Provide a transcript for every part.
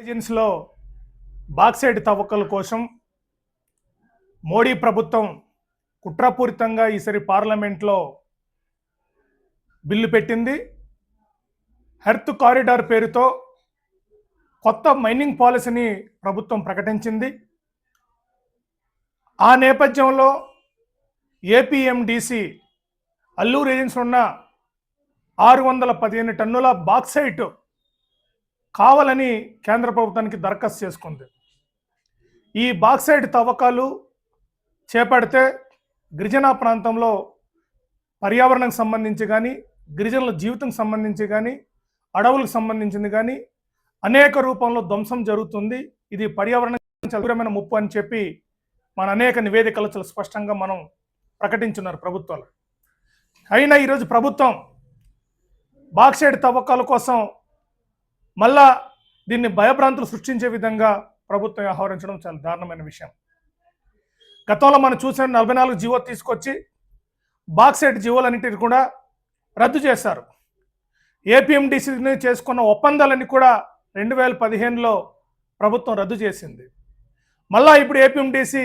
రీజియన్స్లో bauxite తవ్వకాల కోసం మోడీ ప్రభుత్వం కుట్రపూరితంగా ఈసారి పార్లమెంట్లో బిల్లు పెట్టింది. హెర్త్ కారిడార్ పేరుతో కొత్త మైనింగ్ పాలసీని ప్రభుత్వం ప్రకటించింది. ఆ నేపథ్యంలో ఏపీఎండిసి అల్లూరు రీజియన్స్ ఉన్న 615 టన్నుల బాక్సైట్ కావాలని కేంద్ర ప్రభుత్వానికి దరఖాస్తు చేసుకుంది. ఈ బాక్సైట్ తవ్వకాలు చేపడితే గిరిజన ప్రాంతంలో పర్యావరణానికి సంబంధించి కానీ, గిరిజనుల జీవితం సంబంధించి కానీ, అడవులకు సంబంధించింది కానీ అనేక రూపంలో ధ్వంసం జరుగుతుంది. ఇది పర్యావరణానికి తీవ్రమైన ముప్పు అని చెప్పి మన అనేక నివేదికలు చాలా స్పష్టంగా మనం ప్రకటించున్నారు ప్రభుత్వాలు. అయినా ఈరోజు ప్రభుత్వం బాక్సైట్ తవ్వకాల కోసం మళ్ళా దీన్ని భయభ్రాంతులు సృష్టించే విధంగా ప్రభుత్వం వ్యవహరించడం చాలా దారుణమైన విషయం. గతంలో మనం చూసిన 44 జీవో తీసుకొచ్చి బాక్సైట్ జీవోలన్నింటినీ కూడా రద్దు చేశారు. ఏపీఎండిసిని చేసుకున్న ఒప్పందాలన్నీ కూడా 2015లో ప్రభుత్వం రద్దు చేసింది. మళ్ళా ఇప్పుడు ఏపీఎండిసి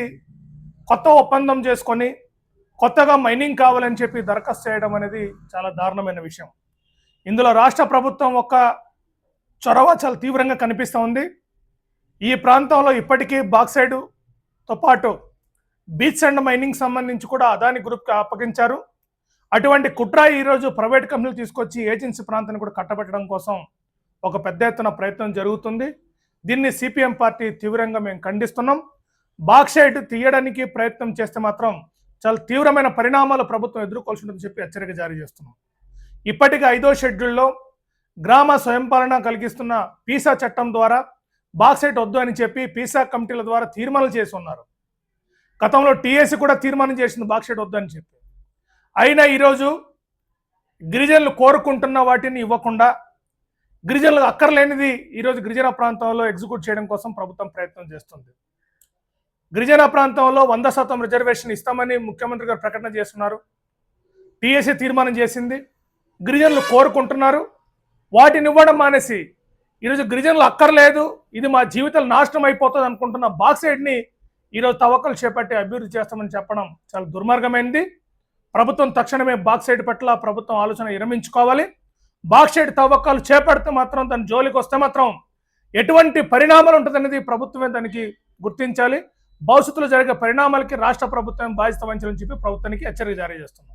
కొత్త ఒప్పందం చేసుకొని కొత్తగా మైనింగ్ కావాలని చెప్పి దరఖాస్తు చేయడం అనేది చాలా దారుణమైన విషయం. ఇందులో రాష్ట్ర ప్రభుత్వం ఒక చొరవ చాలా తీవ్రంగా కనిపిస్తూ ఉంది. ఈ ప్రాంతంలో ఇప్పటికీ బాక్సైడ్తో పాటు బీచ్ అండ్ మైనింగ్ సంబంధించి కూడా అదాని గ్రూప్కి అప్పగించారు. అటువంటి కుట్ర ఈరోజు ప్రైవేట్ కంపెనీలు తీసుకొచ్చి ఏజెన్సీ ప్రాంతాన్ని కూడా కట్టబెట్టడం కోసం ఒక పెద్ద ఎత్తున ప్రయత్నం జరుగుతుంది. దీన్ని సిపిఎం పార్టీ తీవ్రంగా మేము ఖండిస్తున్నాం. బాక్సైట్ తీయడానికి ప్రయత్నం చేస్తే మాత్రం చాలా తీవ్రమైన పరిణామాలు ప్రభుత్వం ఎదుర్కోవాల్సి ఉంటుందని చెప్పి హెచ్చరిక జారీ చేస్తున్నాం. ఇప్పటికీ 5వ షెడ్యూల్లో గ్రామ స్వయంపాలన కలిగిస్తున్న పీసా చట్టం ద్వారా బాక్సైట్ వద్దు అని చెప్పి పీసా కమిటీల ద్వారా తీర్మానాలు చేసి ఉన్నారు. గతంలో టీఎస్సీ కూడా తీర్మానం చేసింది బాక్సైట్ వద్దు అని చెప్పి. అయినా ఈరోజు గిరిజనులు కోరుకుంటున్న వాటిని ఇవ్వకుండా గిరిజనులకు అక్కర్లేనిది ఈరోజు గిరిజన ప్రాంతంలో ఎగ్జిక్యూట్ చేయడం కోసం ప్రభుత్వం ప్రయత్నం చేస్తుంది. గిరిజన ప్రాంతంలో 100% రిజర్వేషన్ ఇస్తామని ముఖ్యమంత్రి గారు ప్రకటన చేస్తున్నారు. టీఎస్సీ తీర్మానం చేసింది, గిరిజనులు కోరుకుంటున్నారు. వాటిని ఇవ్వడం మానేసి ఈరోజు గిరిజనులు అక్కర్లేదు, ఇది మా జీవితాలు నాశనం అయిపోతుంది అనుకుంటున్న బాక్సైట్ని ఈరోజు తవ్వకాలు చేపట్టి అభివృద్ధి చేస్తామని చెప్పడం చాలా దుర్మార్గమైనది. ప్రభుత్వం తక్షణమే బాక్సైట్ పట్ల ప్రభుత్వం ఆలోచన విరమించుకోవాలి. బాక్సైట్ తవ్వకాలు చేపడితే మాత్రం దాని జోలికి వస్తే మాత్రం ఎటువంటి పరిణామాలు ఉంటుందనేది ప్రభుత్వమే దానికి గుర్తించాలి. భవిష్యత్తులో జరిగే పరిణామాలకి రాష్ట్ర ప్రభుత్వం బాధ్యత వహించాలని చెప్పి ప్రభుత్వానికి హెచ్చరిక జారీ చేస్తున్నాం.